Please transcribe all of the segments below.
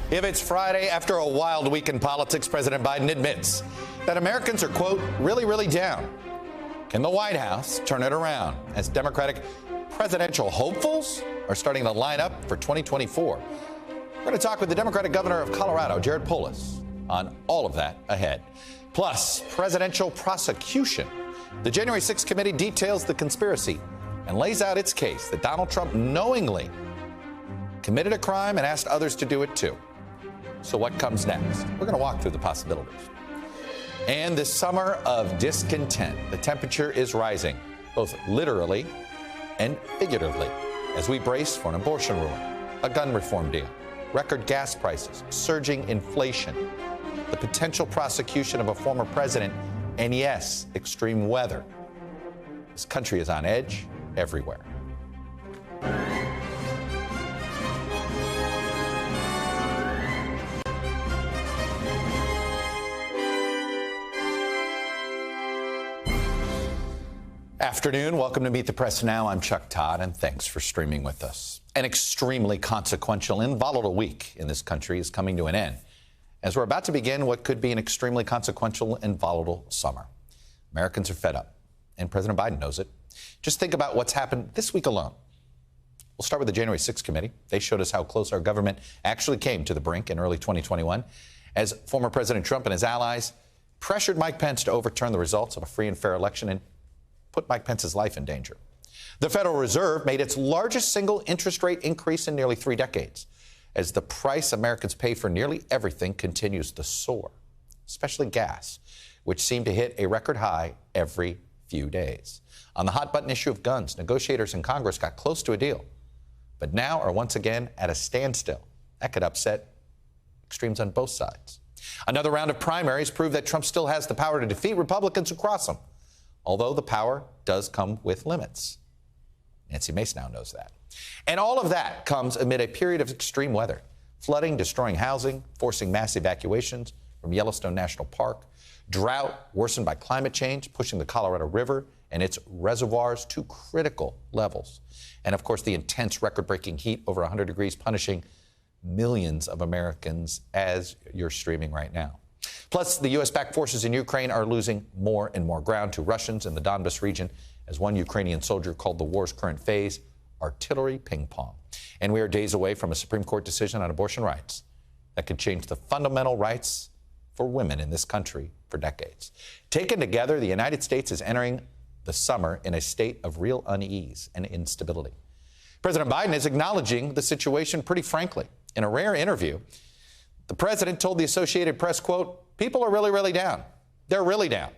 If it's Friday after a wild week in politics, President Biden admits that Americans are, quote, really, really down. Can the White House turn it around as Democratic presidential hopefuls are starting to line up for 2024? We're going to talk with the Democratic governor of Colorado, Jared Polis, on all of that ahead. Plus, presidential prosecution. The January 6th committee details the conspiracy and lays out its case that Donald Trump knowingly committed a crime and asked others to do it too. So what comes next? We're going to walk through the possibilities. And this summer of discontent, the temperature is rising, both literally and figuratively, as we brace for an abortion ruling, a gun reform deal, record gas prices, surging inflation, the potential prosecution of a former president, and yes, extreme weather. This country is on edge everywhere. Afternoon. Welcome to Meet the Press Now. I'm Chuck Todd, and thanks for streaming with us. An extremely consequential and volatile week in this country is coming to an end, as we're about to begin what could be an extremely consequential and volatile summer. Americans are fed up, and President Biden knows it. Just think about what's happened this week alone. We'll start with the January 6th committee. They showed us how close our government actually came to the brink in early 2021, as former President Trump and his allies pressured Mike Pence to overturn the results of a free and fair election and put Mike Pence's life in danger. The Federal Reserve made its largest single interest rate increase in nearly 3 decades, as the price Americans pay for nearly everything continues to soar, especially gas, which seemed to hit a record high every few days. On the hot-button issue of guns, negotiators in Congress got close to a deal, but now are once again at a standstill. That could upset extremes on both sides. Another round of primaries proved that Trump still has the power to defeat Republicans across them, although the power does come with limits. Nancy Mace now knows that. And all of that comes amid a period of extreme weather, flooding, destroying housing, forcing mass evacuations from Yellowstone National Park, drought worsened by climate change, pushing the Colorado River and its reservoirs to critical levels. And of course, the intense record-breaking heat over 100 degrees punishing millions of Americans as you're streaming right now. Plus, the U.S.-backed forces in Ukraine are losing more and more ground to Russians in the Donbas region, as one Ukrainian soldier called the war's current phase artillery ping pong. And we are days away from a Supreme Court decision on abortion rights that could change the fundamental rights for women in this country for decades. Taken together, the United States is entering the summer in a state of real unease and instability. President Biden is acknowledging the situation pretty frankly. In a rare interview, the president told the Associated Press, quote, "People are really, really down. They're really down.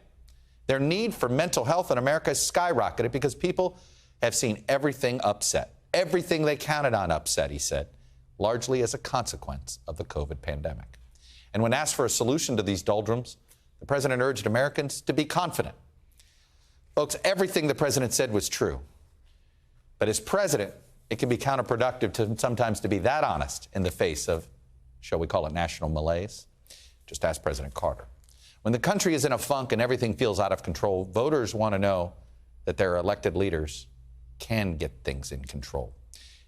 Their need for mental health in America has skyrocketed because people have seen everything upset. Everything they counted on upset," he said, largely as a consequence of the COVID pandemic. And when asked for a solution to these doldrums, the president urged Americans to be confident. Folks, everything the president said was true. But as president, it can be counterproductive to sometimes to be that honest in the face of, shall we call it, national malaise? Just ask President Carter. When the country is in a funk and everything feels out of control, voters want to know that their elected leaders can get things in control.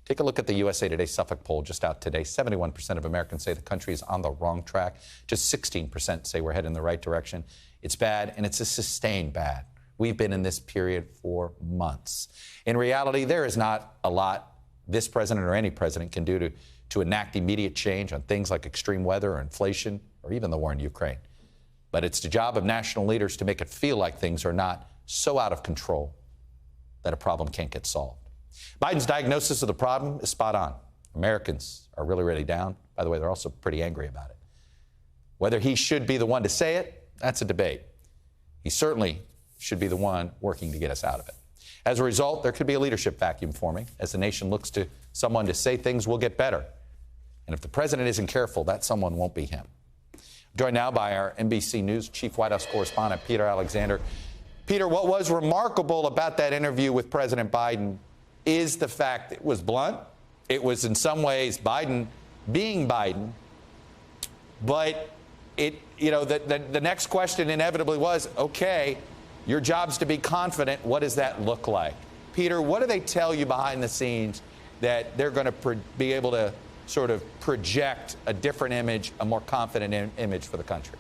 Take a look at the USA Today Suffolk poll just out today. 71% of Americans say the country is on the wrong track. Just 16% say we're headed in the right direction. It's bad, and it's a sustained bad. We've been in this period for months. In reality, there is not a lot this president or any president can do to enact immediate change on things like extreme weather or inflation or even the war in Ukraine. But it's the job of national leaders to make it feel like things are not so out of control that a problem can't get solved. Biden's diagnosis of the problem is spot on. Americans are really, really down. By the way, they're also pretty angry about it. Whether he should be the one to say it, that's a debate. He certainly should be the one working to get us out of it. As a result, there could be a leadership vacuum forming as the nation looks to someone to say things will get better. And if the president isn't careful, that someone won't be him. I'm joined now by our NBC News chief White House correspondent, Peter Alexander. Peter, what was remarkable about that interview with President Biden is the fact it was blunt. It was in some ways Biden being Biden. But the next question inevitably was, okay, your job's to be confident. What does that look like? Peter, what do they tell you behind the scenes that they're going to be able to sort of project a different image, a more confident image for the country?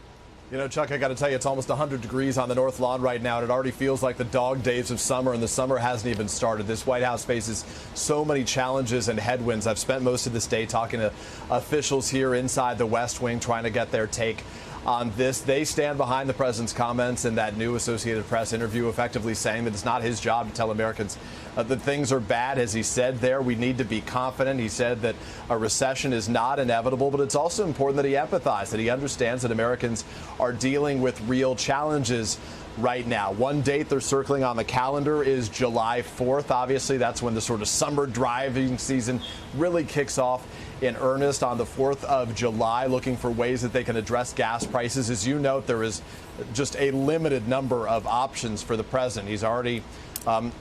You know, Chuck, I got to tell you, it's almost 100 degrees on the North Lawn right now, and it already feels like the dog days of summer, and the summer hasn't even started. This White House faces so many challenges and headwinds. I've spent most of this day talking to officials here inside the West Wing, trying to get their take on this. They stand behind the president's comments in that new Associated Press interview, effectively saying that it's not his job to tell Americans that things are bad. As he said there, we need to be confident. He said that a recession is not inevitable, but it's also important that he empathize, that he understands that Americans are dealing with real challenges right now. One date they're circling on the calendar is July 4th. Obviously, that's when the sort of summer driving season really kicks off in earnest on the 4th of July, looking for ways that they can address gas prices. As you note, there is just a limited number of options for the president. He's already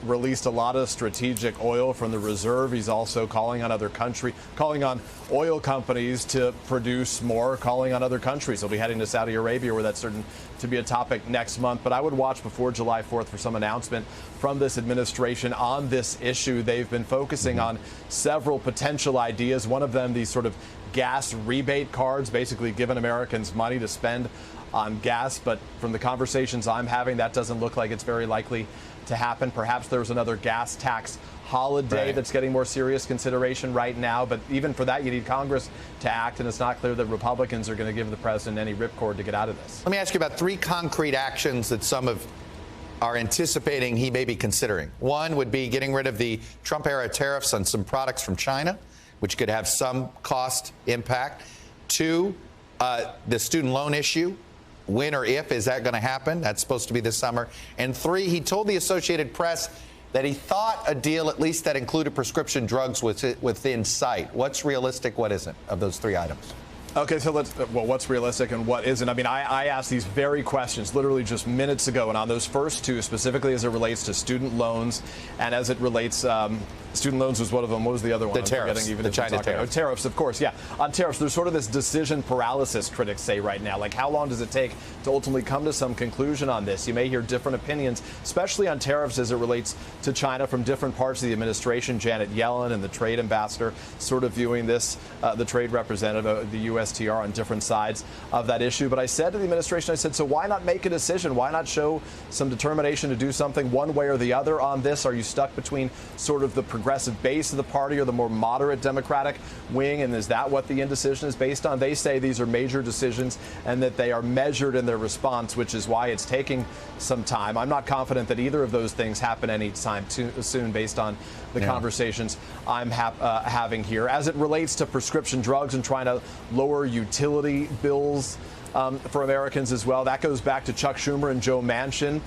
released a lot of strategic oil from the reserve. He's also calling on oil companies to produce more, calling on other countries. He'll be heading to Saudi Arabia, where that's certain to be a topic next month. But I would watch before July 4th for some announcement from this administration on this issue. They've been focusing on several potential ideas. One of them, these sort of gas rebate cards, basically giving Americans money to spend on gas. But from the conversations I'm having, that doesn't look like it's very likely to happen. Perhaps there's another gas tax holiday that's getting more serious consideration right now. But even for that, you need Congress to act, and it's not clear that Republicans are going to give the president any ripcord to get out of this. Let me ask you about 3 concrete actions that some are anticipating he may be considering. One would be getting rid of the Trump-era tariffs on some products from China, which could have some cost impact. 2, the student loan issue. When or if is that going to happen? That's supposed to be this summer. And 3, he told the Associated Press that he thought a deal, at least that included prescription drugs, was within sight. What's realistic? What isn't of those 3 items? Okay, so what's realistic and what isn't? I mean, I asked these very questions literally just minutes ago, and on those first 2, specifically as it relates to student loans and as it relates, student loans was one of them. What was the other one? The tariffs, the China tariffs. Tariffs, of course, yeah. On tariffs, there's sort of this decision paralysis, critics say right now. Like, how long does it take to ultimately come to some conclusion on this? You may hear different opinions, especially on tariffs as it relates to China from different parts of the administration. Janet Yellen and the trade ambassador sort of viewing this, the trade representative, the USTR, on different sides of that issue. But I said to the administration, I said, so why not make a decision? Why not show some determination to do something one way or the other on this? Are you stuck between sort of the progressive base of the party or the more moderate Democratic wing? And is that what the indecision is based on? They say these are major decisions and that they are measured in their response, which is why it's taking some time. I'm not confident that either of those things happen anytime soon based on the conversations I'm having here. As it relates to prescription drugs and trying to lower utility bills for Americans as well, that goes back to Chuck Schumer and Joe Manchin.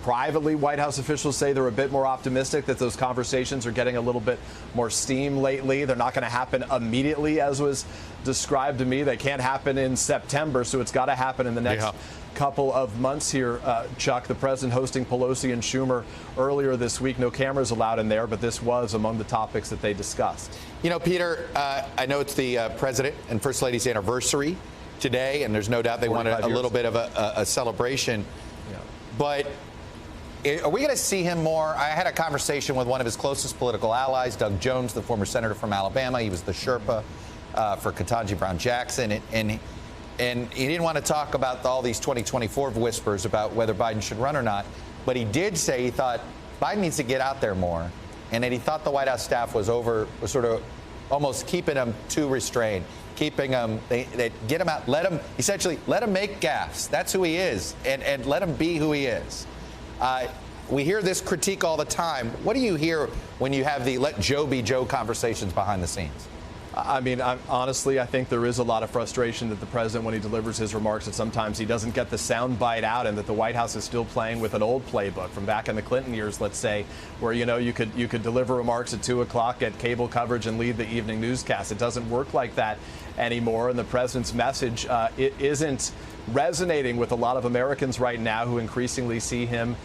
Privately, White House officials say they're a bit more optimistic that those conversations are getting a little bit more steam lately. They're not going to happen immediately, as was described to me. They can't happen in September, so it's got to happen in the next couple of months here, Chuck. The president hosting Pelosi and Schumer earlier this week. No cameras allowed in there, but this was among the topics that they discussed. You know, Peter, I know it's the president and First Lady's anniversary today, and there's no doubt they want a little bit of a celebration. Yeah. But are we going to see him more? I had a conversation with one of his closest political allies, Doug Jones, the former senator from Alabama. He was the Sherpa for Ketanji Brown Jackson. And he didn't want to talk about all these 2024 whispers about whether Biden should run or not. But he did say he thought Biden needs to get out there more, and that he thought the White House staff was sort of almost keeping him too restrained, keeping him, they get him out, let him make gaffes. That's who he is, and let him be who he is. We hear this critique all the time. What do you hear when you have the let Joe be Joe conversations behind the scenes? I mean, honestly, I think there is a lot of frustration that the president, when he delivers his remarks, that sometimes he doesn't get the sound bite out, and that the White House is still playing with an old playbook from back in the Clinton years, let's say, where, you know, you could deliver remarks at 2 o'clock, get cable coverage, and lead the evening newscast. It doesn't work like that anymore, and the president's message it isn't resonating with a lot of Americans right now, who increasingly see him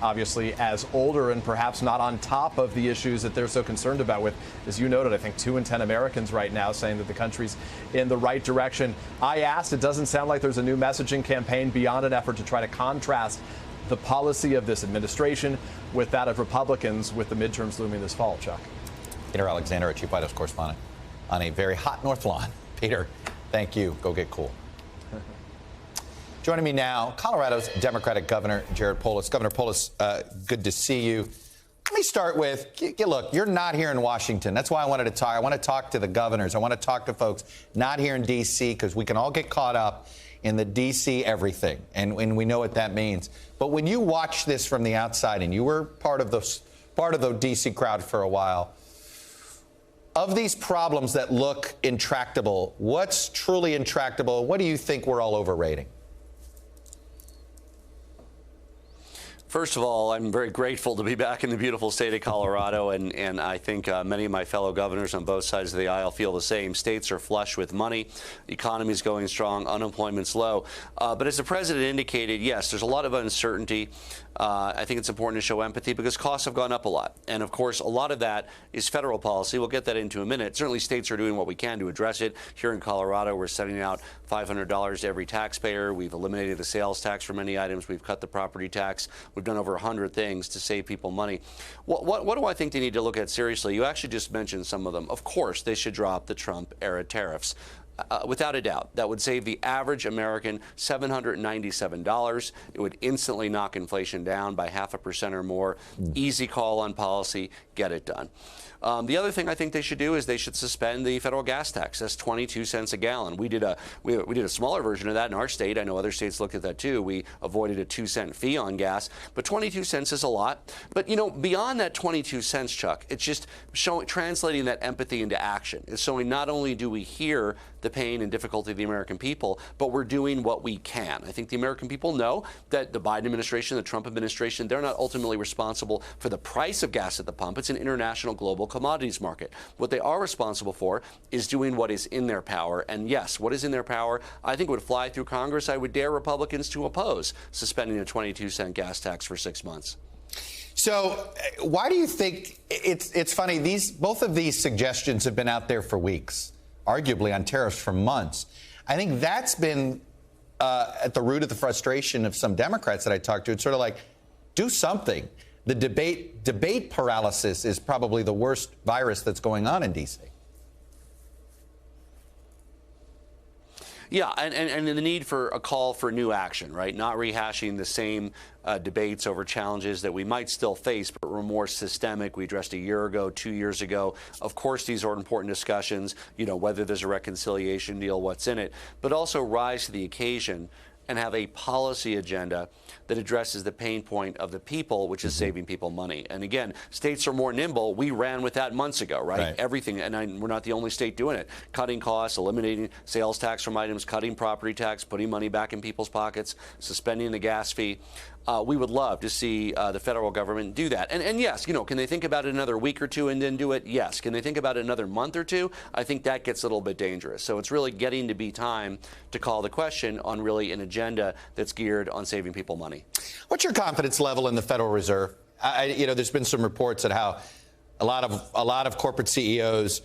obviously as older and perhaps not on top of the issues that they're so concerned about, with, as you noted, I think 2 in 10 Americans right now saying that the country's in the right direction. I asked, it doesn't sound like there's a new messaging campaign beyond an effort to try to contrast the policy of this administration with that of Republicans with the midterms looming this fall, Chuck. Peter Alexander, our Chief White House correspondent. on a very hot North Lawn. Peter, thank you. Go get cool. Joining me now, Colorado's Democratic Governor Jared Polis. Governor Polis, good to see you. Let me start with, look, you're not here in Washington. That's why I wanted to talk. I want to talk to the governors. I want to talk to folks not here in D.C. because we can all get caught up in the D.C. everything, and we know what that means. But when you watch this from the outside, and you were part of the D.C. crowd for a while, of these problems that look intractable, what's truly intractable? What do you think we're all overrating? First of all, I'm very grateful to be back in the beautiful state of Colorado, and I think many of my fellow governors on both sides of the aisle feel the same. States are flush with money, the economy's going strong, unemployment's low. But as the president indicated, yes, there's a lot of uncertainty. I think it's important to show empathy because costs have gone up a lot. And of course, a lot of that is federal policy. We'll get that into a minute. Certainly states are doing what we can to address it. Here in Colorado, we're sending out $500 to every taxpayer. We've eliminated the sales tax for many items. We've cut the property tax. We've done over 100 things to save people money. What do I think they need to look at seriously? You actually just mentioned some of them. Of course, they should drop the Trump-era tariffs. Without a doubt, that would save the average American $797. It would instantly knock inflation down by 0.5% or more. Easy call on policy. Get it done. The other thing I think they should do is they should suspend the federal gas tax. That's 22 cents a gallon. We did a smaller version of that in our state. I know other states looked at that too. We avoided a 2-cent fee on gas, but 22 cents is a lot. But you know, beyond that 22 cents, Chuck, it's just translating that empathy into action. It's showing not only do we hear the pain and difficulty of the American people, but we're doing what we can. I think the American people know that the Biden administration, the Trump administration, they're not ultimately responsible for the price of gas at the pump. It's an international global commodities market. What they are responsible for is doing what is in their power. And yes, what is in their power, I think would fly through Congress. I would dare Republicans to oppose suspending a 22-cent gas tax for 6 months. So why do you think it's funny? Both of these suggestions have been out there for weeks, arguably on tariffs for months. I think that's been at the root of the frustration of some Democrats that I talked to. It's sort of like, do something. The debate paralysis is probably the worst virus that's going on in D.C. Yeah, and the need for a call for new action, right? Not rehashing the same debates over challenges that we might still face, but were more systemic. We addressed a year ago, 2 years ago. Of course, these are important discussions, you know, whether there's a reconciliation deal, what's in it, but also rise to the occasion and have a policy agenda that addresses the pain point of the people, which is saving people money. And again, states are more nimble. We ran with that months ago, right? Everything, and we're not the only state doing it. Cutting costs, eliminating sales tax from items, cutting property tax, putting money back in people's pockets, suspending the gas fee. We would love to see the federal government do that. And yes, you know, can they think about it another week or two and then do it? Yes. Can they think about it another month or two? I think that gets a little bit dangerous. So it's really getting to be time to call the question on really an agenda that's geared on saving people money. What's your confidence level in the Federal Reserve? You know, there's been some reports at how a lot of corporate CEOs,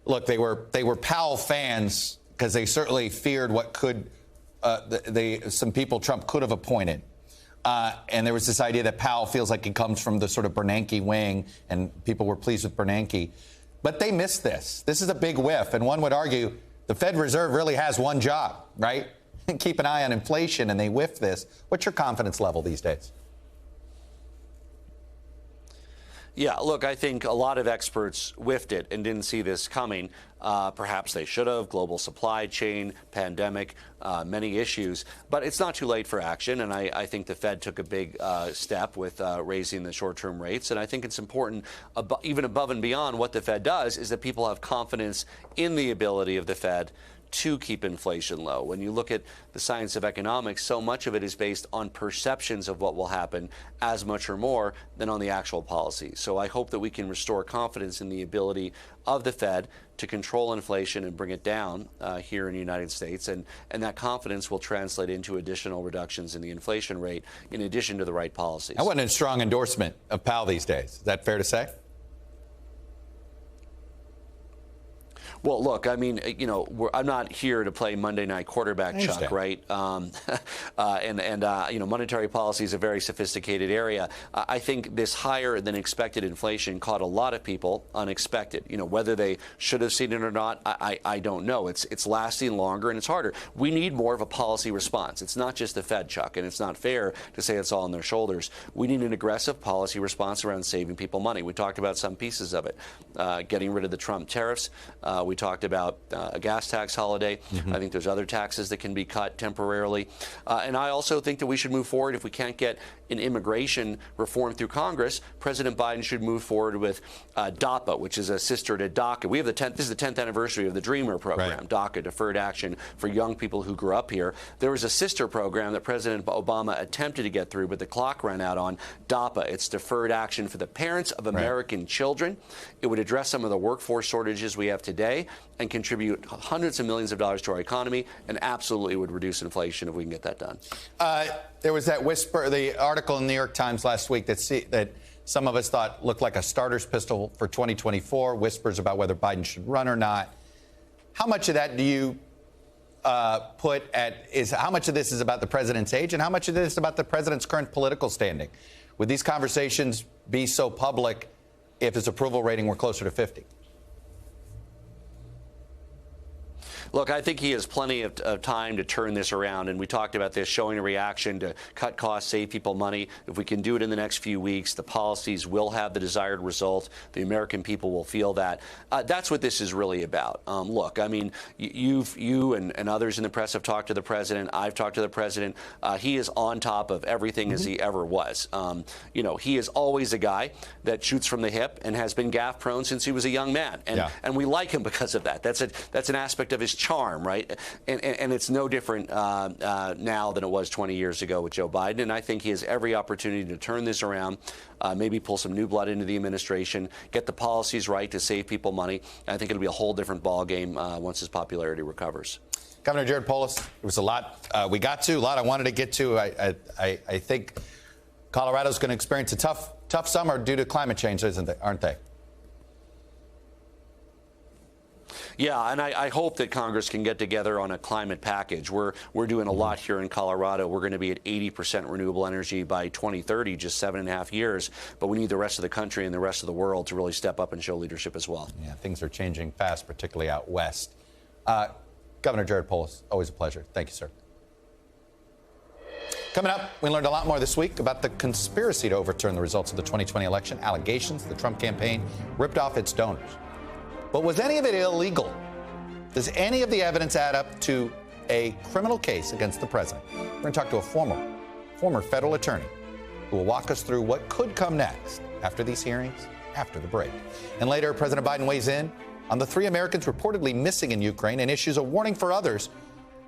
look, they were Powell fans because they certainly feared what could some people Trump could have appointed. And there was this idea that Powell feels like he comes from the sort of Bernanke wing, and people were pleased with Bernanke. But they missed this. This is a big whiff, and one would argue the Fed Reserve really has one job, right? Keep an eye on inflation, and they whiff this. What's your confidence level these days? Yeah, look, I think a lot of experts whiffed it and didn't see this coming. Perhaps they should have. Global supply chain, pandemic, many issues. But it's not too late for action, and I think the Fed took a big step with raising the short-term rates. And I think it's important, even above and beyond what the Fed does, is that people have confidence in the ability of the Fed to keep inflation low. When you look at the science of economics, so much of it is based on perceptions of what will happen as much or more than on the actual policy. So I hope that we can restore confidence in the ability of the Fed to control inflation and bring it down here in the United States. And that confidence will translate into additional reductions in the inflation rate in addition to the right policies. I want a strong endorsement of Powell these days. Is that fair to say? Well, look, I mean, I'm not here to play Monday night quarterback, Chuck, right? Monetary policy is a very sophisticated area. I think this higher than expected inflation caught a lot of people unexpected. Whether they should have seen it or not, I don't know. It's lasting longer and it's harder. We need more of a policy response. It's not just the Fed, Chuck, and it's not fair to say it's all on their shoulders. We need an aggressive policy response around saving people money. We talked about some pieces of it, getting rid of the Trump tariffs. We talked about a gas tax holiday. I think there's other taxes that can be cut temporarily. And I also think that we should move forward. If we can't get an immigration reform through Congress, President Biden should move forward with DAPA, which is a sister to DACA. We have this is the 10th anniversary of the Dreamer program, right. DACA, Deferred Action for young people who grew up here. There was a sister program that President Obama attempted to get through, but the clock ran out on DAPA. It's Deferred Action for the parents of American children. It would address some of the workforce shortages we have today and contribute hundreds of millions of dollars to our economy, and absolutely would reduce inflation if we can get that done. There was that whisper, the article in the New York Times last week that some of us thought looked like a starter's pistol for 2024, whispers about whether Biden should run or not. How much of that do you how much of this is about the president's age and how much of this is about the president's current political standing? Would these conversations be so public if his approval rating were closer to 50? Look, I think he has plenty of time to turn this around, and we talked about this, showing a reaction to cut costs, save people money. If we can do it in the next few weeks, the policies will have the desired result. The American people will feel that. That's what this is really about. Look, I mean, you and others in the press have talked to the president. I've talked to the president. He is on top of everything as he ever was. He is always a guy that shoots from the hip and has been gaffe prone since he was a young man, and we like him because of that. That's an aspect of his charm, right? And it's no different now than it was 20 years ago with Joe Biden. And I think he has every opportunity to turn this around, maybe pull some new blood into the administration, get the policies right to save people money. And I think it'll be a whole different ballgame once his popularity recovers. Governor Jared Polis, it was a lot we got to, a lot I wanted to get to. I think Colorado's going to experience a tough summer due to climate change, aren't they? Yeah, and I hope that Congress can get together on a climate package. We're doing a lot here in Colorado. We're going to be at 80% renewable energy by 2030, just 7.5 years. But we need the rest of the country and the rest of the world to really step up and show leadership as well. Yeah, things are changing fast, particularly out west. Governor Jared Polis, always a pleasure. Thank you, sir. Coming up, we learned a lot more this week about the conspiracy to overturn the results of the 2020 election, allegations the Trump campaign ripped off its donors. But was any of it illegal? Does any of the evidence add up to a criminal case against the president? We're going to talk to a former federal attorney who will walk us through what could come next after these hearings, after the break. And later, President Biden weighs in on the 3 Americans reportedly missing in Ukraine and issues a warning for others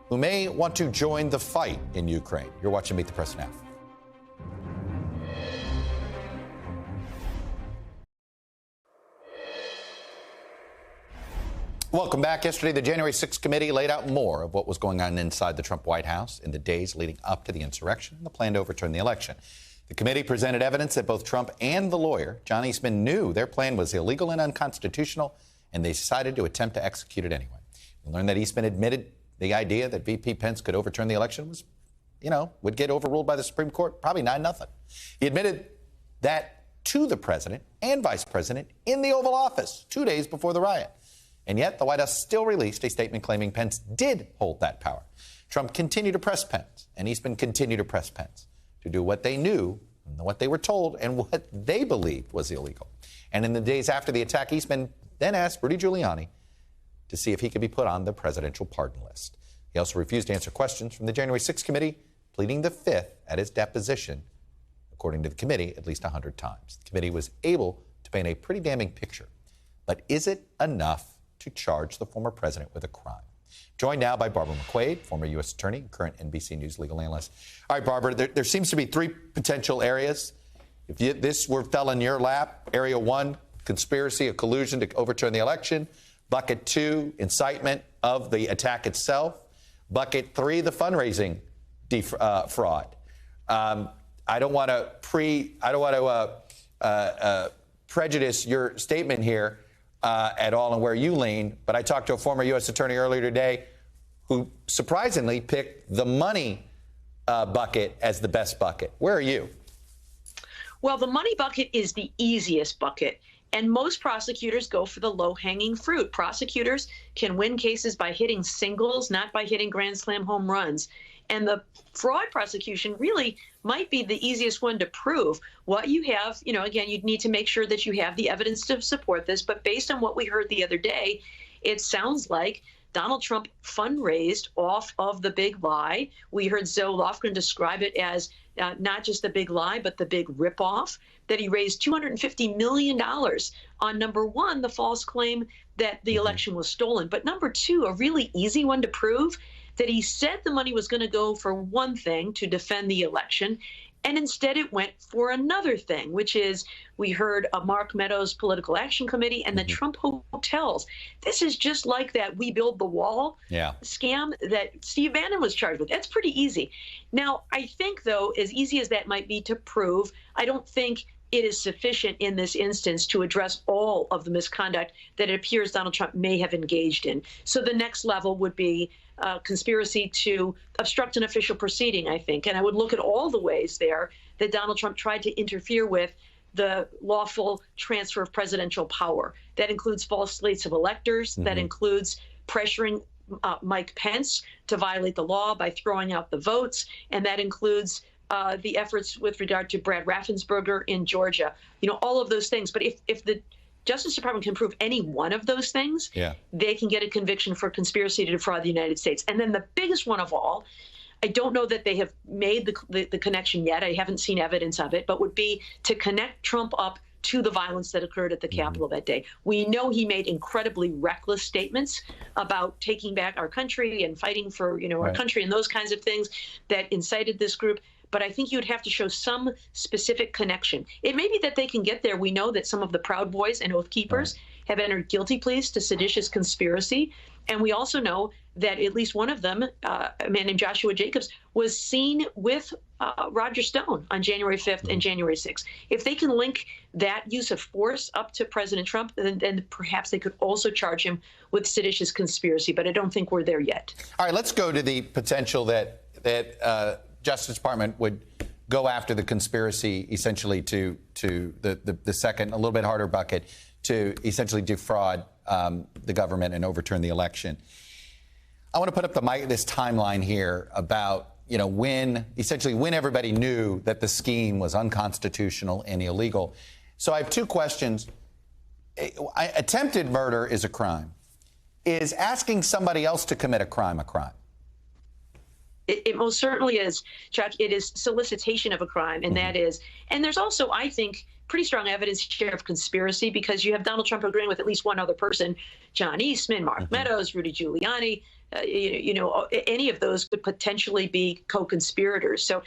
who may want to join the fight in Ukraine. You're watching Meet the Press Now. Welcome back. Yesterday, the January 6th committee laid out more of what was going on inside the Trump White House in the days leading up to the insurrection and the plan to overturn the election. The committee presented evidence that both Trump and the lawyer, John Eastman, knew their plan was illegal and unconstitutional, and they decided to attempt to execute it anyway. We learned that Eastman admitted the idea that VP Pence could overturn the election was, would get overruled by the Supreme Court, probably 9-0. He admitted that to the president and vice president in the Oval Office 2 days before the riot. And yet, the White House still released a statement claiming Pence did hold that power. Trump continued to press Pence, and Eastman continued to press Pence to do what they knew, what they were told, and what they believed was illegal. And in the days after the attack, Eastman then asked Rudy Giuliani to see if he could be put on the presidential pardon list. He also refused to answer questions from the January 6th committee, pleading the fifth at his deposition, according to the committee, at least 100 times. The committee was able to paint a pretty damning picture. But is it enough to charge the former president with a crime? Joined now by Barbara McQuaid, former U.S. attorney, current NBC News legal analyst. All right, Barbara, there seems to be 3 potential areas. If this fell in your lap, area 1, conspiracy, a collusion to overturn the election. Bucket 2, incitement of the attack itself. Bucket 3, the fundraising fraud. I don't want to prejudice your statement here. at all and where you lean, but I talked to a former U.S. attorney earlier today who surprisingly picked the money bucket as the best bucket. Where are you? Well, the money bucket is the easiest bucket, and most prosecutors go for the low-hanging fruit. Prosecutors can win cases by hitting singles, not by hitting grand slam home runs. And the fraud prosecution really might be the easiest one to prove. What you have, again, you'd need to make sure that you have the evidence to support this. But based on what we heard the other day, it sounds like Donald Trump fundraised off of the big lie. We heard Zoe Lofgren describe it as not just the big lie, but the big ripoff, that he raised $250 million on, number one, the false claim that the election was stolen. But number two, a really easy one to prove, that he said the money was going to go for one thing, to defend the election, and instead it went for another thing, which is, we heard Mark Meadows' Political Action Committee and the Trump hotels. This is just like that We Build the Wall scam that Steve Bannon was charged with. That's pretty easy. Now, I think, though, as easy as that might be to prove, I don't think it is sufficient in this instance to address all of the misconduct that it appears Donald Trump may have engaged in. So the next level would be conspiracy to obstruct an official proceeding, I think. And I would look at all the ways there that Donald Trump tried to interfere with the lawful transfer of presidential power. That includes false slates of electors. That includes pressuring Mike Pence to violate the law by throwing out the votes. And that includes the efforts with regard to Brad Raffensperger in Georgia. All of those things. But if the Justice Department can prove any one of those things, they can get a conviction for conspiracy to defraud the United States. And then the biggest one of all, I don't know that they have made the connection yet. I haven't seen evidence of it, but would be to connect Trump up to the violence that occurred at the Capitol that day. We know he made incredibly reckless statements about taking back our country and fighting for our country and those kinds of things that incited this group. But I think you would have to show some specific connection. It may be that they can get there. We know that some of the Proud Boys and Oath Keepers have entered guilty pleas to seditious conspiracy. And we also know that at least one of them, a man named Joshua Jacobs, was seen with Roger Stone on January 5th and January 6th. If they can link that use of force up to President Trump, then perhaps they could also charge him with seditious conspiracy. But I don't think we're there yet. All right, let's go to the potential that Justice Department would go after the conspiracy, essentially to the second, a little bit harder bucket, to essentially defraud the government and overturn the election. I want to put up this timeline here about when everybody knew that the scheme was unconstitutional and illegal. So I have two questions. Attempted murder is a crime. Is asking somebody else to commit a crime a crime? It most certainly is, Chuck. It is solicitation of a crime, and that is. And there's also, I think, pretty strong evidence here of conspiracy, because you have Donald Trump agreeing with at least one other person, John Eastman, Mark Meadows, Rudy Giuliani. Any of those could potentially be co-conspirators. So,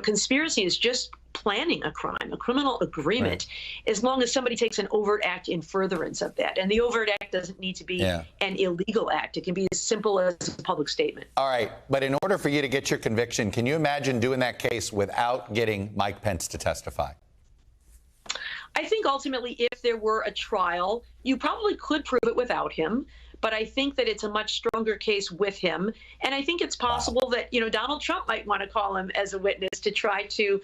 conspiracy is just planning a crime, a criminal agreement, as long as somebody takes an overt act in furtherance of that. And the overt act doesn't need to be an illegal act. It can be as simple as a public statement. All right. But in order for you to get your conviction, can you imagine doing that case without getting Mike Pence to testify? I think ultimately, if there were a trial, you probably could prove it without him. But I think that it's a much stronger case with him. And I think it's possible that, Donald Trump might want to call him as a witness to try to,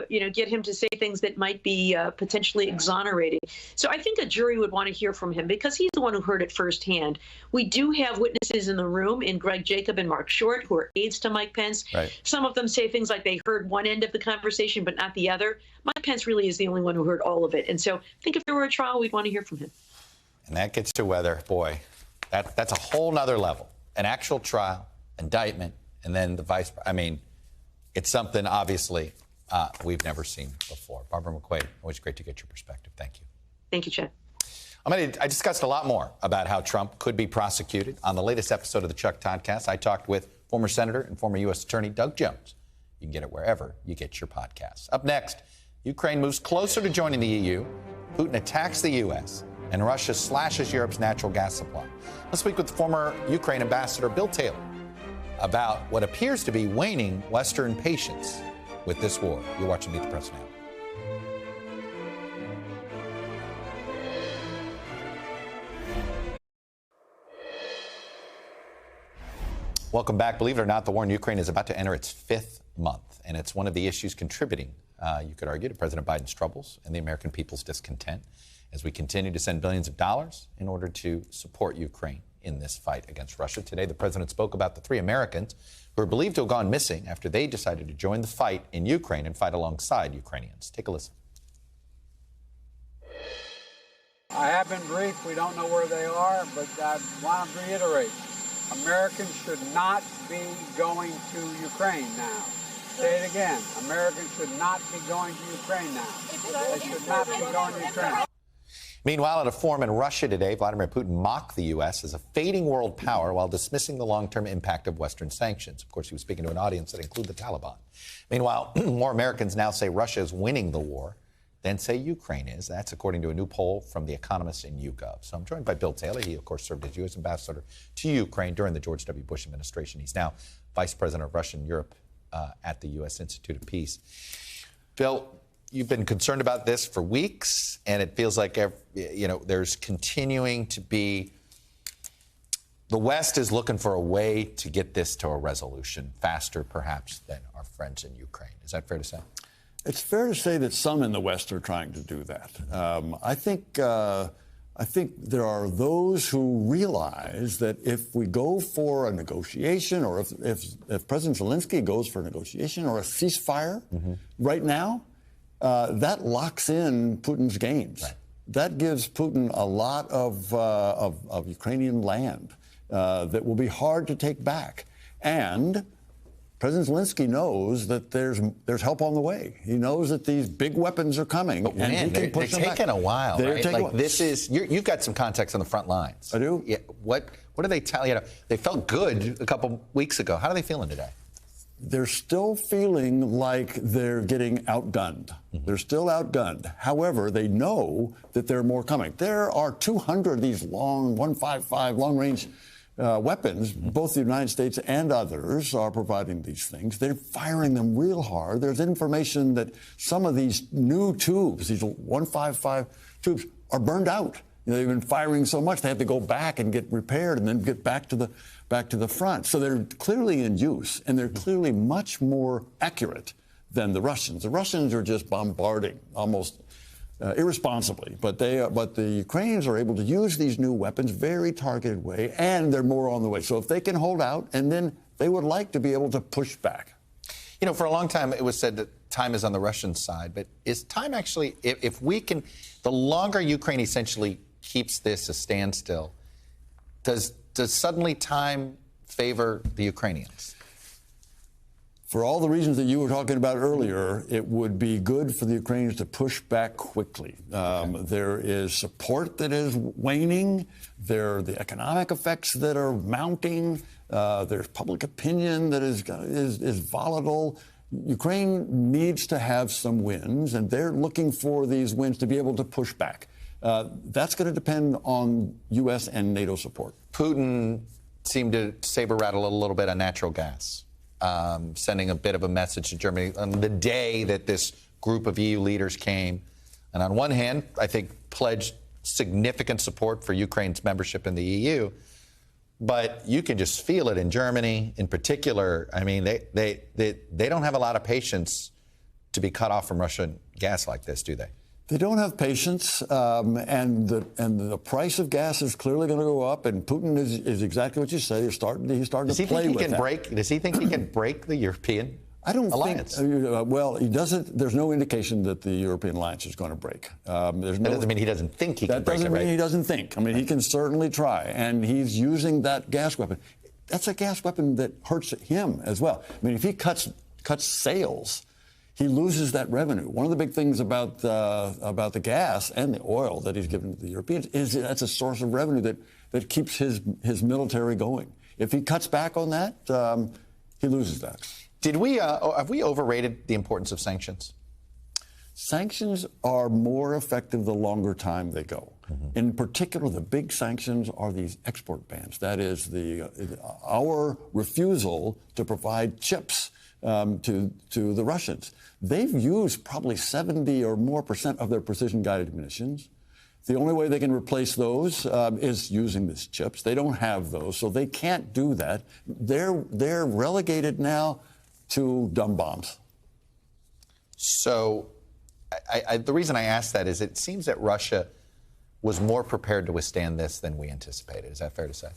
get him to say things that might be potentially exonerating. So I think a jury would want to hear from him, because he's the one who heard it firsthand. We do have witnesses in the room, in Greg Jacob and Mark Short, who are aides to Mike Pence. Some of them say things like they heard one end of the conversation, but not the other. Mike Pence really is the only one who heard all of it. And so I think if there were a trial, we'd want to hear from him. And that gets to whether, boy, that's a whole nother level. An actual trial, indictment, and then the vice. I mean, it's something, obviously, we've never seen before. Barbara McQuaid, always great to get your perspective. Thank you. Thank you, Chad. I discussed a lot more about how Trump could be prosecuted on the latest episode of the Chuck Toddcast. I talked with former Senator and former U.S. Attorney Doug Jones. You can get it wherever you get your podcasts. Up next, Ukraine moves closer to joining the EU. Putin attacks the U.S. and Russia slashes Europe's natural gas supply. Let's speak with former Ukraine Ambassador Bill Taylor about what appears to be waning Western patience with this war. You're watching Meet the Press Now. Welcome back. Believe it or not, the war in Ukraine is about to enter its 5th month, and it's one of the issues contributing, you could argue, to President Biden's troubles and the American people's discontent as we continue to send billions of dollars in order to support Ukraine in this fight against Russia. Today, the president spoke about the 3 Americans who are believed to have gone missing after they decided to join the fight in Ukraine and fight alongside Ukrainians. Take a listen. I have been briefed. We don't know where they are, but I want to reiterate, Americans should not be going to Ukraine now. Say it again. Americans should not be going to Ukraine now. They should not be going to Ukraine. Meanwhile, at a forum in Russia today, Vladimir Putin mocked the U.S. as a fading world power while dismissing the long-term impact of Western sanctions. Of course, he was speaking to an audience that included the Taliban. Meanwhile, more Americans now say Russia is winning the war than say Ukraine is. That's according to a new poll from The Economist in YouGov. So I'm joined by Bill Taylor. He, of course, served as U.S. ambassador to Ukraine during the George W. Bush administration. He's now vice president of Russia and Europe at the U.S. Institute of Peace. Bill, you've been concerned about this for weeks, and it feels like, there's continuing to be, the West is looking for a way to get this to a resolution faster, perhaps, than our friends in Ukraine. Is that fair to say? It's fair to say that some in the West are trying to do that. I think there are those who realize that if we go for a negotiation, or if President Zelensky goes for a negotiation or a ceasefire right now, that locks in Putin's gains. Right. That gives Putin a lot of Ukrainian land that will be hard to take back. And President Zelensky knows that there's help on the way. He knows that these big weapons are coming. But man, and they're taking a while, right? Like this is, you've got some context on the front lines. I do? Yeah. What do they tell you? They felt good a couple weeks ago. How are they feeling today? They're still feeling like they're getting outgunned. They're still outgunned. However, they know that there are more coming. There are 200 of these long 155 long-range weapons. Both the United States and others are providing these things. They're firing them real hard. There's information that some of these new tubes, these 155 tubes, are burned out. They've been firing so much they have to go back and get repaired and then get back to the front. So they're clearly in use, and they're clearly much more accurate than the Russians. The Russians are just bombarding almost irresponsibly, but the Ukrainians are able to use these new weapons very targeted way, and they're more on the way. So if they can hold out, and then they would like to be able to push back. For a long time it was said that time is on the Russian side, but is time actually, if we can, the longer Ukraine essentially keeps this a standstill, does suddenly time favor the Ukrainians? For all the reasons that you were talking about earlier, it would be good for the Ukrainians to push back quickly. There is support that is waning. There are the economic effects that are mounting. There's public opinion that is volatile. Ukraine needs to have some wins, and they're looking for these wins to be able to push back. That's going to depend on U.S. and NATO support. Putin seemed to saber rattle a little bit on natural gas. Sending a bit of a message to Germany on the day that this group of EU leaders came. And on one hand, I think pledged significant support for Ukraine's membership in the EU. But you can just feel it in Germany in particular. I mean, they don't have a lot of patience to be cut off from Russian gas like this, do they? They don't have patience, and the price of gas is clearly going to go up. And Putin is exactly what you say. He's starting to play with that. Does he think he can break the European alliance? Well, he doesn't. There's no indication that the European alliance is going to break. That doesn't mean he doesn't think he can break it, right? That doesn't mean he doesn't think. I mean, he can certainly try, and he's using that gas weapon. That's a gas weapon that hurts him as well. I mean, if he cuts sales, he loses that revenue. One of the big things about the gas and the oil that he's given to the Europeans is that's a source of revenue that keeps his military going. If he cuts back on that, he loses that. Have we overrated the importance of sanctions? Sanctions are more effective the longer time they go. In particular, the big sanctions are these export bans. That is our refusal to provide chips to the Russians. They've used probably 70 or more % of their precision-guided munitions. The only way they can replace those is using these chips. They don't have those, so they can't do that. They're relegated now to dumb bombs. So the reason I ask that is it seems that Russia was more prepared to withstand this than we anticipated. Is that fair to say?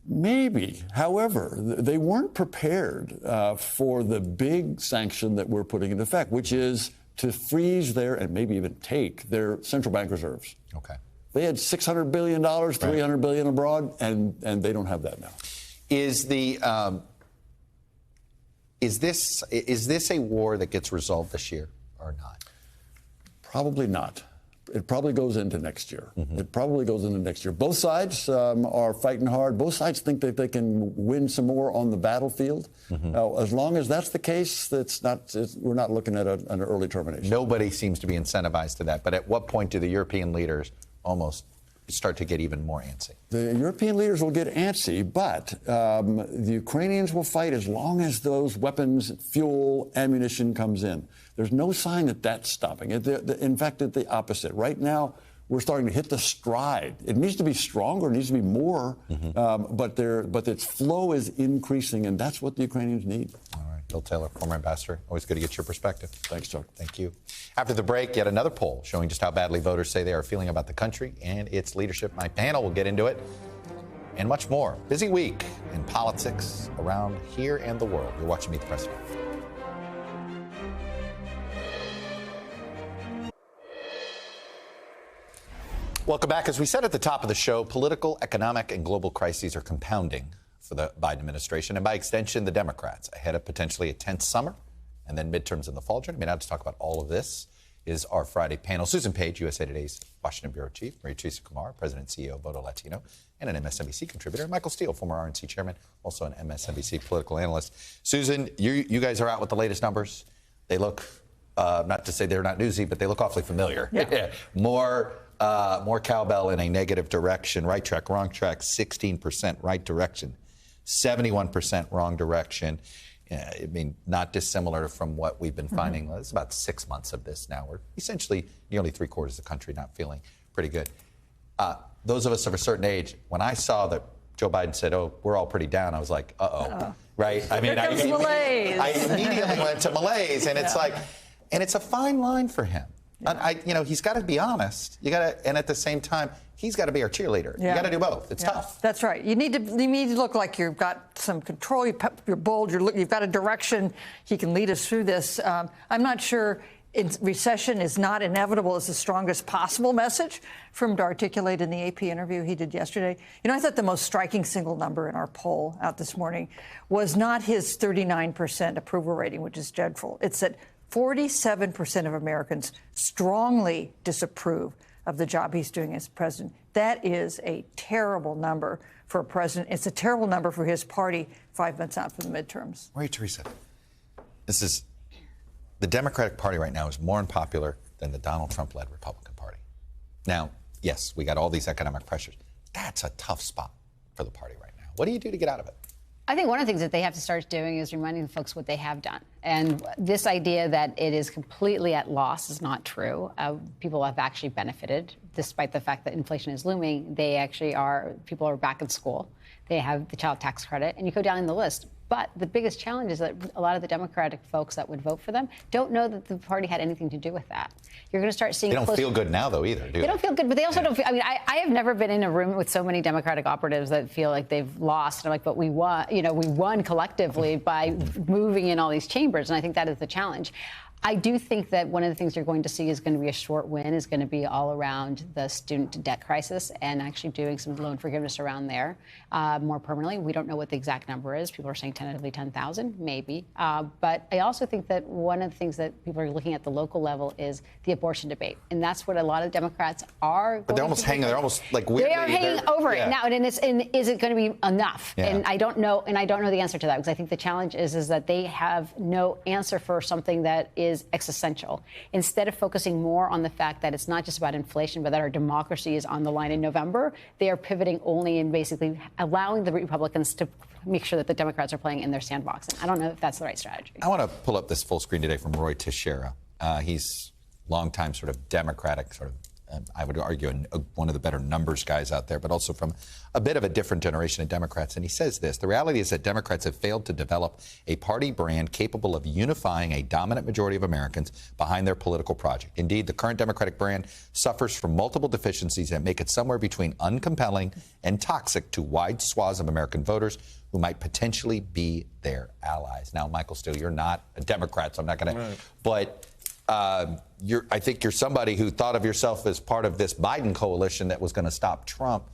Maybe. However, they weren't prepared for the big sanction that we're putting into effect, which is to freeze their, and maybe even take, their central bank reserves. Okay. They had $600 billion, $300 billion abroad, and they don't have that now. Is this a war that gets resolved this year or not? Probably not. It probably goes into next year. It probably goes into next year. Both sides are fighting hard. Both sides think that they can win some more on the battlefield. As long as that's the case, we're not looking at an early termination. Nobody seems to be incentivized to that. But at what point do the European leaders almost start to get even more antsy? The European leaders will get antsy, but the Ukrainians will fight as long as those weapons, fuel, ammunition comes in. There's no sign that that's stopping. In fact, it's the opposite. Right now, we're starting to hit the stride. It needs to be stronger. It needs to be more, but its flow is increasing, and that's what the Ukrainians need. All right. Bill Taylor, former ambassador. Always good to get your perspective. Thanks, Chuck. Thank you. After the break, yet another poll showing just how badly voters say they are feeling about the country and its leadership. My panel will get into it and much more. Busy week in politics around here and the world. You're watching Meet the President. Welcome back. As we said at the top of the show, political, economic, and global crises are compounding for the Biden administration and, by extension, the Democrats, ahead of potentially a tense summer and then midterms in the fall. Joining me now to talk about all of this is our Friday panel. Susan Page, USA Today's Washington Bureau Chief. Maria Teresa Kumar, President and CEO of Voto Latino and an MSNBC contributor. Michael Steele, former RNC chairman, also an MSNBC political analyst. Susan, you guys are out with the latest numbers. They look, not to say they're not newsy, but they look awfully familiar. Yeah. More cowbell in a negative direction. Right track, wrong track, 16% right direction, 71% wrong direction. I mean, not dissimilar from what we've been finding. It's about 6 months of this now. We're essentially nearly three-quarters of the country not feeling pretty good. Those of us of a certain age, when I saw that Joe Biden said, "Oh, we're all pretty down," I was like, "Uh-oh." Right? I mean, malaise. I immediately went to malaise, and it's like, and it's a fine line for him. Yeah. He's got to be honest. And at the same time, he's got to be our cheerleader. Yeah. You got to do both. It's tough. That's right. You need to look like you've got some control. You're bold. You've got a direction. He can lead us through this. I'm not sure recession is not inevitable is the strongest possible message for him to articulate in the AP interview he did yesterday. I thought the most striking single number in our poll out this morning was not his 39% approval rating, which is dreadful. It's that 47% of Americans strongly disapprove of the job he's doing as president. That is a terrible number for a president. It's a terrible number for his party 5 months out from the midterms. Maria Teresa, the Democratic Party right now is more unpopular than the Donald Trump-led Republican Party. Now, yes, we got all these economic pressures. That's a tough spot for the party right now. What do you do to get out of it? I think one of the things that they have to start doing is reminding folks what they have done. And this idea that it is completely at loss is not true. People have actually benefited, despite the fact that inflation is looming. People are back in school. They have the child tax credit, and you go down the list. But the biggest challenge is that a lot of the Democratic folks that would vote for them don't know that the party had anything to do with that. You're going to start seeing. They don't feel good now, though, either, do they? They don't feel good, but they also don't feel. I mean, I have never been in a room with so many Democratic operatives that feel like they've lost. And I'm like, but we won. We won collectively by moving in all these chambers, and I think that is the challenge. I do think that one of the things you're going to see is going to be a short win, is going to be all around the student debt crisis and actually doing some loan forgiveness around there more permanently. We don't know what the exact number is. People are saying tentatively 10,000, maybe. But I also think that one of the things that people are looking at the local level is the abortion debate. And that's what a lot of Democrats are. But they're almost like weirdly. They are hanging over it now. And is it going to be enough? Yeah. And I don't know the answer to that, because I think the challenge is that they have no answer for something that is existential. Instead of focusing more on the fact that it's not just about inflation, but that our democracy is on the line in November, they are pivoting only in basically allowing the Republicans to make sure that the Democrats are playing in their sandbox. And I don't know if that's the right strategy. I want to pull up this full screen today from Roy Teixeira. He's longtime sort of Democratic sort of I would argue, one of the better numbers guys out there, but also from a bit of a different generation of Democrats. And he says this: the reality is that Democrats have failed to develop a party brand capable of unifying a dominant majority of Americans behind their political project. Indeed, the current Democratic brand suffers from multiple deficiencies that make it somewhere between uncompelling and toxic to wide swaths of American voters who might potentially be their allies. Now, Michael Steele, you're not a Democrat, so I'm not going to, but I think you're somebody who thought of yourself as part of this Biden coalition that was going to stop Trump.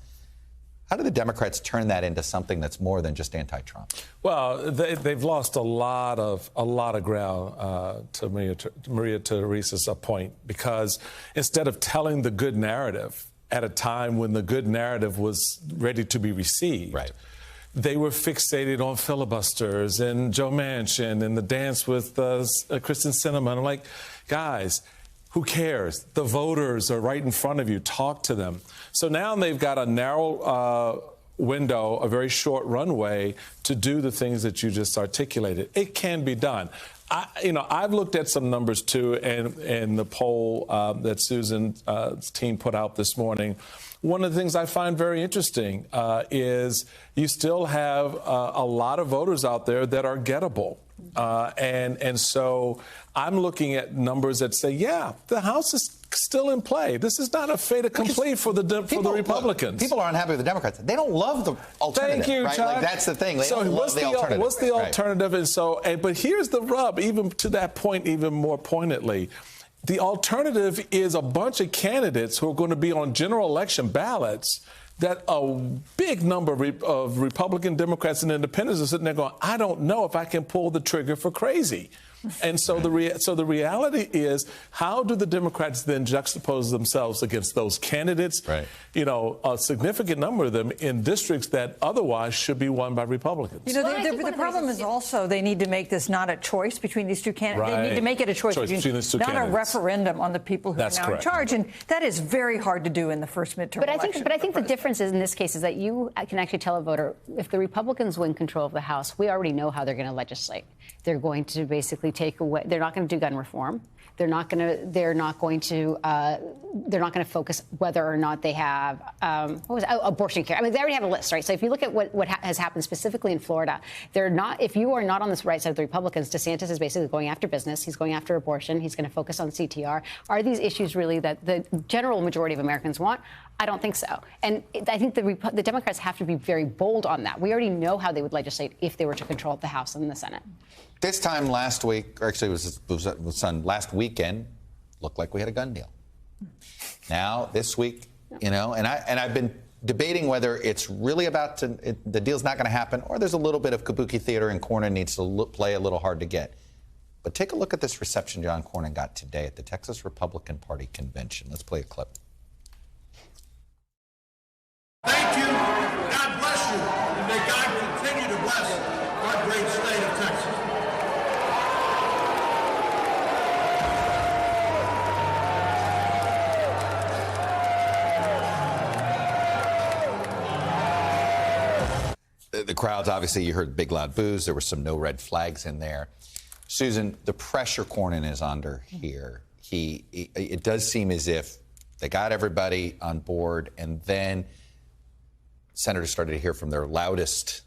How do the Democrats turn that into something that's more than just anti-Trump? Well, they've lost a lot of ground to Maria Teresa's point, because instead of telling the good narrative at a time when the good narrative was ready to be received, right, they were fixated on filibusters and Joe Manchin and the dance with Kristen Sinema. I'm like, guys, who cares? The voters are right in front of you. Talk to them. So now they've got a narrow window, a very short runway to do the things that you just articulated. It can be done. I've looked at some numbers, too, and the poll that Susan's team put out this morning. One of the things I find very interesting is you still have a lot of voters out there that are gettable. And so I'm looking at numbers that say, yeah, the House is still in play. This is not a fait accompli for the Republicans. Look, people are unhappy with the Democrats. They don't love the alternative. Thank you, right? Chuck. Like, that's the thing. They so don't love the alternative. What's the alternative? And so, but here's the rub, even to that point, even more pointedly. The alternative is a bunch of candidates who are going to be on general election ballots that a big number of Republican, Democrats, and independents are sitting there going, I don't know if I can pull the trigger for crazy. And so the reality is, how do the Democrats then juxtapose themselves against those candidates? Right. You know, a significant number of them in districts that otherwise should be won by Republicans. You know, the problem is also they need to make this not a choice between these two candidates. Right. They need to make it a choice between these two not candidates. A referendum on the people who That's are now correct. in charge. And that is very hard to do in the first midterm election. But I think the difference is in this case is that you can actually tell a voter, if the Republicans win control of the House, we already know how they're going to legislate. They're going to basically take away. They're not going to do gun reform. They're not going to focus whether or not they have abortion care. I mean, they already have a list, right? So if you look at what has happened specifically in Florida, they're not. If you are not on the right side of the Republicans, DeSantis is basically going after business. He's going after abortion. He's going to focus on CTR. Are these issues really that the general majority of Americans want? I don't think so. And I think the Democrats have to be very bold on that. We already know how they would legislate if they were to control the House and the Senate. This time last week, or actually it was last weekend, looked like we had a gun deal. Now, this week, you know, and I've been debating whether it's really about the deal's not going to happen, or there's a little bit of kabuki theater and Cornyn needs to play a little hard to get. But take a look at this reception John Cornyn got today at the Texas Republican Party convention. Let's play a clip. Thank you. God bless you. And may God continue to bless our great state of Texas. The crowds, obviously, you heard big, loud boos. There were some no red flags in there. Susan, the pressure Cornyn is under here, it does seem as if they got everybody on board, and then senators started to hear from their loudest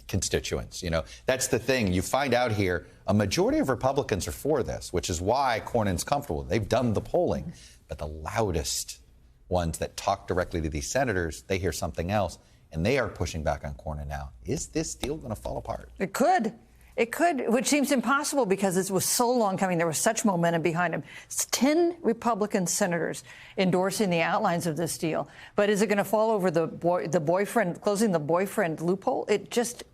constituents. You know, that's the thing. You find out here, a majority of Republicans are for this, which is why Cornyn's comfortable. They've done the polling. But the loudest ones that talk directly to these senators, they hear something else. And they are pushing back on Cornyn now. Is this deal going to fall apart? It could. It could, which seems impossible because it was so long coming. There was such momentum behind him. It's 10 Republican senators endorsing the outlines of this deal. But is it going to fall over the boyfriend, closing the boyfriend loophole? It just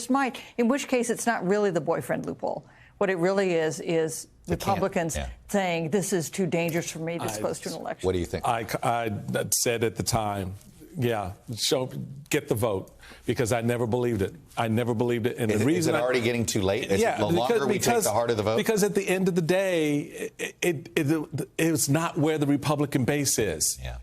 might, in which case it's not really the boyfriend loophole. What it really is Republicans saying this is too dangerous for me this close to an election. What do you think? I said at the time, get the vote, because I never believed it. I never believed it. And the reason is it already getting too late? The longer we take, the harder the vote? Because at the end of the day, it's not where the Republican base is. Yeah.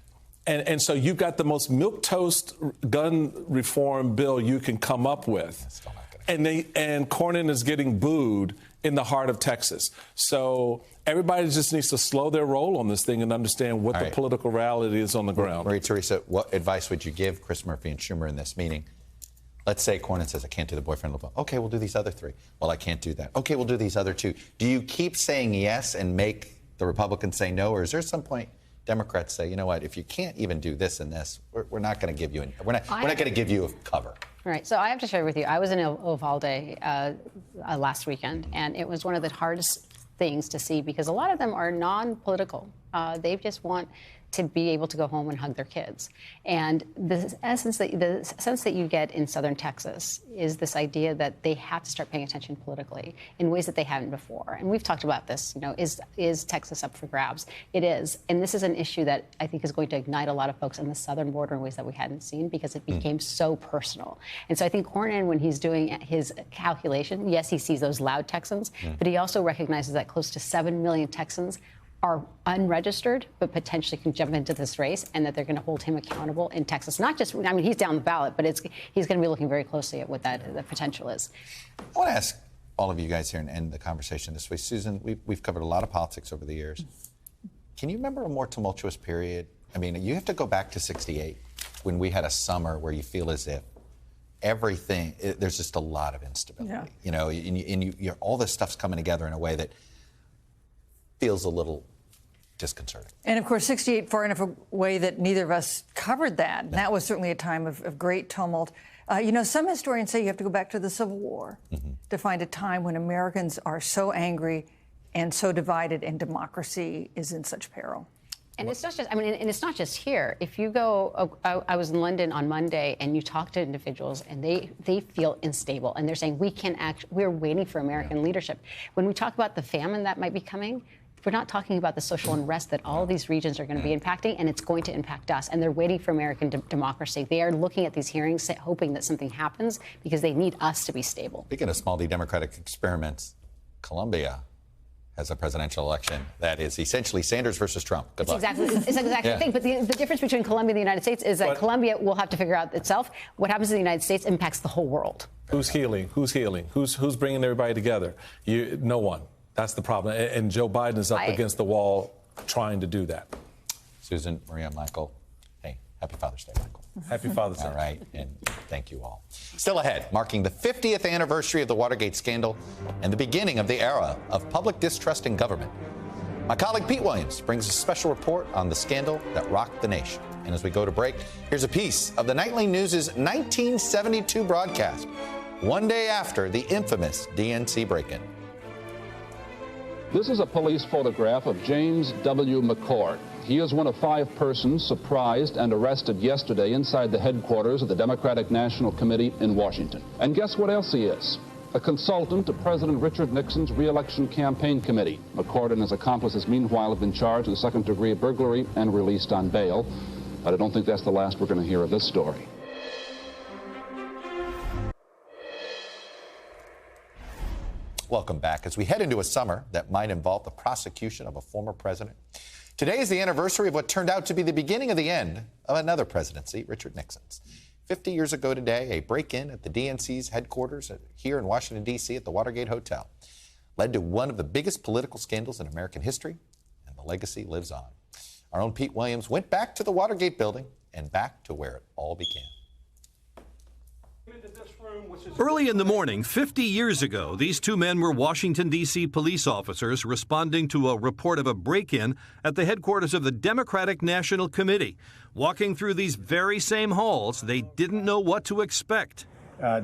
And so you've got the most milquetoast gun reform bill you can come up with. And Cornyn is getting booed in the heart of Texas. So everybody just needs to slow their roll on this thing and understand what the political reality is on the ground. Maria Teresa, what advice would you give Chris Murphy and Schumer in this meeting? Let's say Cornyn says, I can't do the boyfriend. Okay, we'll do these other three. Well, I can't do that. Okay, we'll do these other two. Do you keep saying yes and make the Republicans say no, or is there some point Democrats say, you know what, if you can't even do this and this, we're not going to give you we're not going to give you a cover. Right. So I have to share with you, I was in Uvalde last weekend, and it was one of the hardest things to see because a lot of them are non-political. They just want to be able to go home and hug their kids. And the sense that you get in southern Texas is this idea that they have to start paying attention politically in ways that they haven't before. And we've talked about this, is Texas up for grabs? It is. And this is an issue that I think is going to ignite a lot of folks on the southern border in ways that we hadn't seen because it became so personal. And so I think Cornyn, when he's doing his calculation, yes, he sees those loud Texans, but he also recognizes that close to 7 million Texans are unregistered, but potentially can jump into this race, and that they're going to hold him accountable in Texas. Not just, I mean, he's down the ballot, but he's going to be looking very closely at what the potential is. I want to ask all of you guys here and end the conversation this way. Susan, we've covered a lot of politics over the years. Can you remember a more tumultuous period? I mean, you have to go back to '68 when we had a summer where you feel as if there's just a lot of instability. Yeah. All this stuff's coming together in a way that feels a little disconcerting. And of course, '68 far enough away that neither of us covered that. And that was certainly a time of great tumult. Some historians say you have to go back to the Civil War to find a time when Americans are so angry and so divided, and democracy is in such peril. And it's not just, and it's not just here. If you go, I was in London on Monday, and you talk to individuals, and they feel unstable, and they're saying we're waiting for American leadership. When we talk about the famine that might be coming, we're not talking about the social unrest that all of these regions are going to be impacting, and it's going to impact us. And they're waiting for American democracy. They are looking at these hearings, hoping that something happens because they need us to be stable. Speaking of small d democratic experiments, Colombia has a presidential election that is essentially Sanders versus Trump. Good luck. It's exactly the thing. But the difference between Colombia and the United States is that Colombia will have to figure out itself. What happens in the United States impacts the whole world. Who's healing? Who's bringing everybody together? No one. That's the problem. And Joe Biden is up against the wall trying to do that. Susan, Maria, Michael, hey, happy Father's Day, Michael. Happy Father's Day. All right, and thank you all. Still ahead, marking the 50th anniversary of the Watergate scandal and the beginning of the era of public distrust in government. My colleague Pete Williams brings a special report on the scandal that rocked the nation. And as we go to break, here's a piece of the Nightly News' 1972 broadcast, one day after the infamous DNC break-in. This is a police photograph of James W. McCord. He is one of 5 persons surprised and arrested yesterday inside the headquarters of the Democratic National Committee in Washington. And guess what else he is? A consultant to President Richard Nixon's re-election campaign committee. McCord and his accomplices, meanwhile, have been charged with second-degree burglary and released on bail. But I don't think that's the last we're going to hear of this story. Welcome back. As we head into a summer that might involve the prosecution of a former president, today is the anniversary of what turned out to be the beginning of the end of another presidency, Richard Nixon's. 50 years ago today, a break-in at the DNC's headquarters here in Washington, D.C. at the Watergate Hotel led to one of the biggest political scandals in American history, and the legacy lives on. Our own Pete Williams went back to the Watergate building and back to where it all began. Early in the morning, 50 years ago, these 2 men were Washington, D.C. police officers responding to a report of a break-in at the headquarters of the Democratic National Committee. Walking through these very same halls, they didn't know what to expect.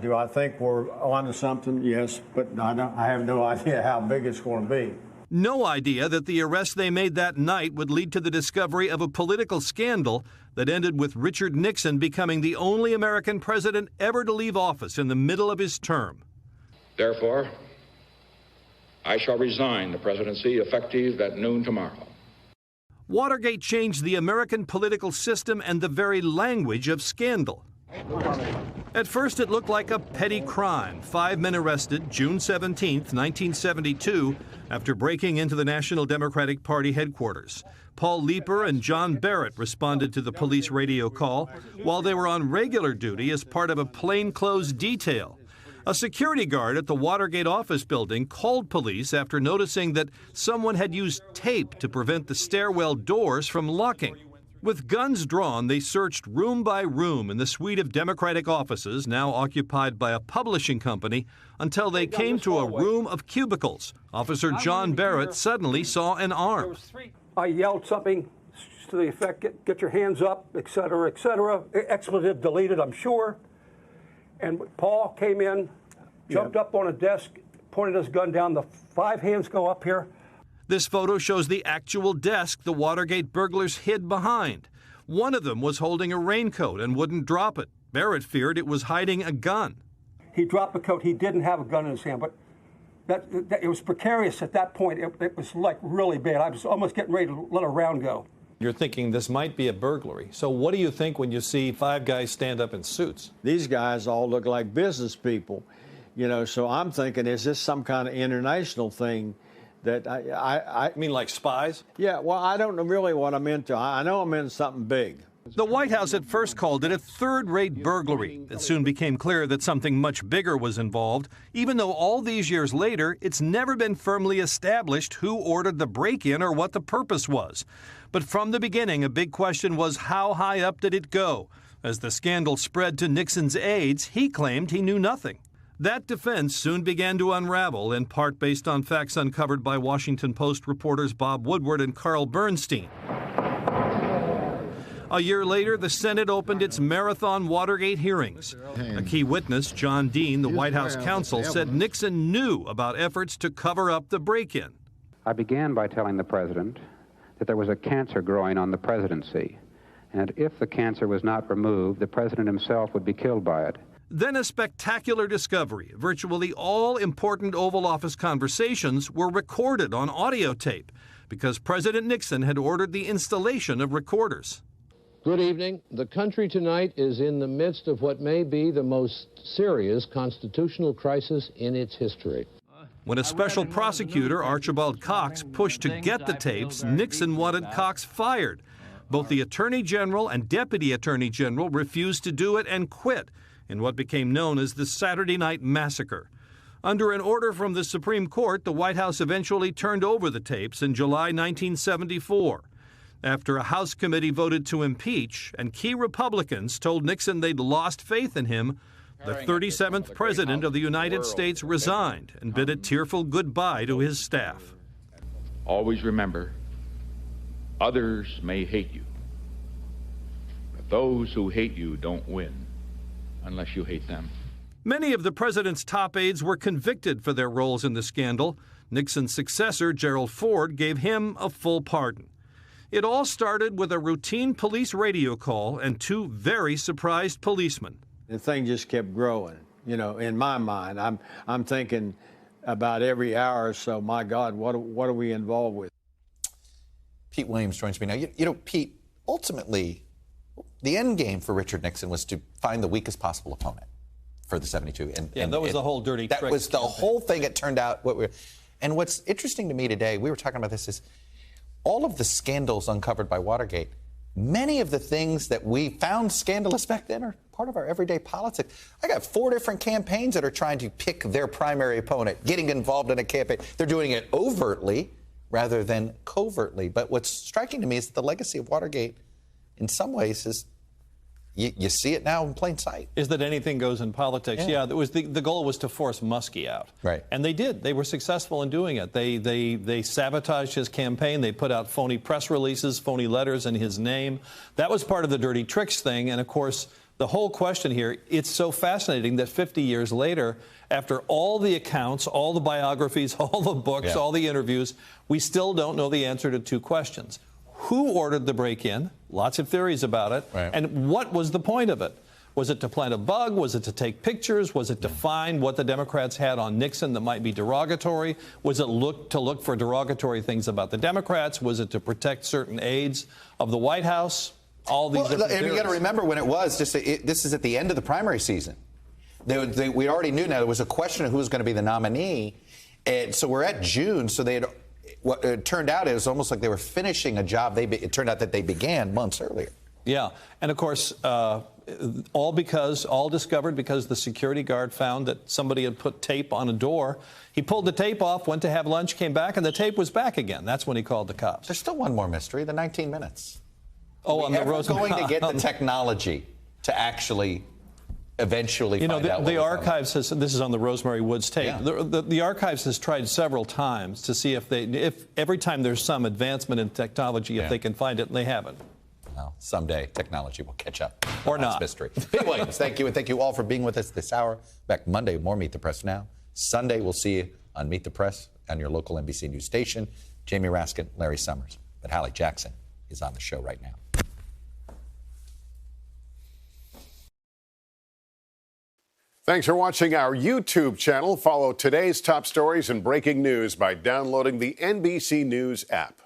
Do I think we're onto something? Yes, but I have no idea how big it's going to be. No idea that the arrest they made that night would lead to the discovery of a political scandal that ended with Richard Nixon becoming the only American president ever to leave office in the middle of his term. Therefore, I shall resign the presidency effective at noon tomorrow. Watergate changed the American political system and the very language of scandal. At first, it looked like a petty crime. 5 men arrested June 17, 1972, after breaking into the National Democratic Party headquarters. Paul Leeper and John Barrett responded to the police radio call while they were on regular duty as part of a plainclothes detail. A security guard at the Watergate office building called police after noticing that someone had used tape to prevent the stairwell doors from locking. With guns drawn, they searched room by room in the suite of Democratic offices, now occupied by a publishing company, until they came to a room of cubicles. Officer John Barrett suddenly saw an arm. I yelled something to the effect, get your hands up, et cetera, expletive deleted, I'm sure. And Paul came in, jumped up on a desk, pointed his gun down, the 5 hands go up here. This photo shows the actual desk the Watergate burglars hid behind. One of them was holding a raincoat and wouldn't drop it. Barrett feared it was hiding a gun. He dropped the coat. He didn't have a gun in his hand, but it was precarious at that point. It was like really bad. I was almost getting ready to let a round go. You're thinking this might be a burglary. So what do you think when you see 5 guys stand up in suits? These guys all look like business people, you know, so I'm thinking, is this some kind of international thing? That I mean, like spies? Yeah, well, I don't know really what I'm into. I know I'm into something big. The White House at first called it a third-rate burglary. It soon became clear that something much bigger was involved, even though all these years later, it's never been firmly established who ordered the break-in or what the purpose was. But from the beginning, a big question was how high up did it go? As the scandal spread to Nixon's aides, he claimed he knew nothing. That defense soon began to unravel, in part based on facts uncovered by Washington Post reporters Bob Woodward and Carl Bernstein. A year later, the Senate opened its marathon Watergate hearings. A key witness, John Dean, the White House counsel, said Nixon knew about efforts to cover up the break-in. I began by telling the president that there was a cancer growing on the presidency, and if the cancer was not removed, the president himself would be killed by it. Then a spectacular discovery. Virtually all important Oval Office conversations were recorded on audio tape because President Nixon had ordered the installation of recorders. Good evening. The country tonight is in the midst of what may be the most serious constitutional crisis in its history. When a special prosecutor, Archibald Cox, pushed to get the tapes, Nixon wanted Cox fired. Both the Attorney General and Deputy Attorney General refused to do it and quit in what became known as the Saturday Night Massacre. Under an order from the Supreme Court, the White House eventually turned over the tapes in July 1974. After a House committee voted to impeach and key Republicans told Nixon they'd lost faith in him, the 37th President of the United States resigned and bid a tearful goodbye to his staff. Always remember, others may hate you, but those who hate you don't win unless you hate them. Many of the president's top aides were convicted for their roles in the scandal. Nixon's successor, Gerald Ford, gave him a full pardon. It all started with a routine police radio call and 2 very surprised policemen. The thing just kept growing, you know, in my mind. I'm thinking about every hour or so, my God, what are we involved with? Pete Williams joins me now. You know, Pete, ultimately, the end game for Richard Nixon was to find the weakest possible opponent for the 72. And that was the whole dirty trick. That was the whole thing. It turned out and what's interesting to me today, we were talking about this, is all of the scandals uncovered by Watergate, many of the things that we found scandalous back then are part of our everyday politics. I got 4 different campaigns that are trying to pick their primary opponent, getting involved in a campaign. They're doing it overtly rather than covertly. But what's striking to me is that the legacy of Watergate, in some ways, is you see it now in plain sight. Is that anything goes in politics? Yeah, it was the goal was to force Muskie out. Right. And they did. They were successful in doing it. They sabotaged his campaign. They put out phony press releases, phony letters in his name. That was part of the dirty tricks thing. And, of course, the whole question here, it's so fascinating that 50 years later, after all the accounts, all the biographies, all the books, all the interviews, we still don't know the answer to 2 questions. Who ordered the break-in? Lots of theories about it. Right. And what was the point of it? Was it to plant a bug? Was it to take pictures? Was it to find what the Democrats had on Nixon that might be derogatory? Was it to look for derogatory things about the Democrats? Was it to protect certain aides of the White House? All these different theories. And you got to remember when it was, this is at the end of the primary season. We already knew now there was a question of who was going to be the nominee. And so we're at June, so they had... What it turned out is almost like they were finishing a job it turned out that they began months earlier. Yeah. And, of course, all discovered because the security guard found that somebody had put tape on a door. He pulled the tape off, went to have lunch, came back, and the tape was back again. That's when he called the cops. There's still one more mystery, the 19 minutes. Oh, on the Rosemary. Going to get the technology to actually eventually find out the archives has, this is on the Rosemary Woods tape. Yeah. The archives has tried several times to see if every time there's some advancement in technology, if they can find it, and they haven't. Well, someday technology will catch up. Or not. Mystery. Pete Williams, thank you, and thank you all for being with us this hour. Back Monday, more Meet the Press Now. Sunday, we'll see you on Meet the Press on your local NBC News station. Jamie Raskin, Larry Summers, but Hallie Jackson is on the show right now. Thanks for watching our YouTube channel. Follow today's top stories and breaking news by downloading the NBC News app.